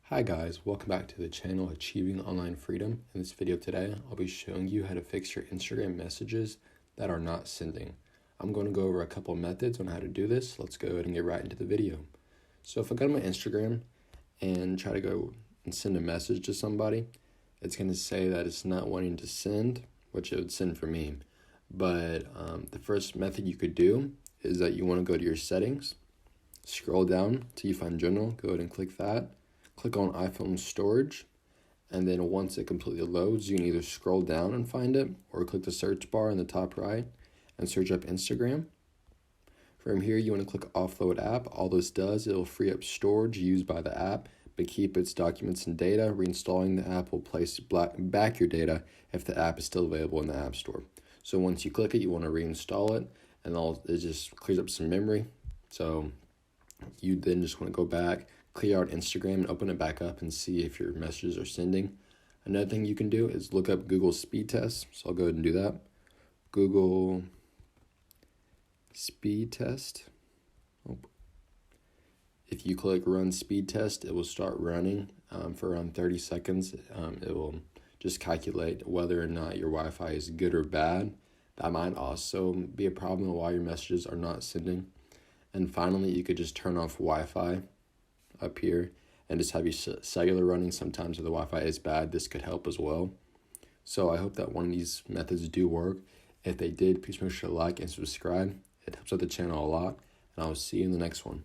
Hi guys, welcome back to the channel Achieving Online Freedom. In this video today, I'll be showing you how to fix your Instagram messages that are not sending. I'm going to go over a couple methods on how to do this. Let's go ahead and get right into the video. So if I go to my Instagram and try to go and send a message to somebody, it's going to say that it's not wanting to send, which it would send for me. But the first method you could do is that you want to go to your settings, scroll down till you find general, go ahead and click that. Click on iPhone storage, and then once it completely loads, you can either scroll down and find it, or click the search bar in the top right and search up Instagram. From here, you want to click offload app. All this does, it will free up storage used by the app, but keep its documents and data. Reinstalling the app will place back your data if the app is still available in the App Store. So once you click it, you want to reinstall it, and it just clears up some memory. So you then just want to go back, clear out Instagram, and open it back up and see if your messages are sending. Another thing you can do is look up Google speed test. So I'll go ahead and do that. Google speed test. If you click run speed test, it will start running for around 30 seconds. It will just calculate whether or not your Wi-Fi is good or bad. That might also be a problem why your messages are not sending. And finally, you could just turn off Wi-Fi up here and just have your cellular running. Sometimes if the Wi-Fi is bad, this could help as well. So I hope that one of these methods do work. If they did, please make sure to like and subscribe. It helps out the channel a lot, and I will see you in the next one.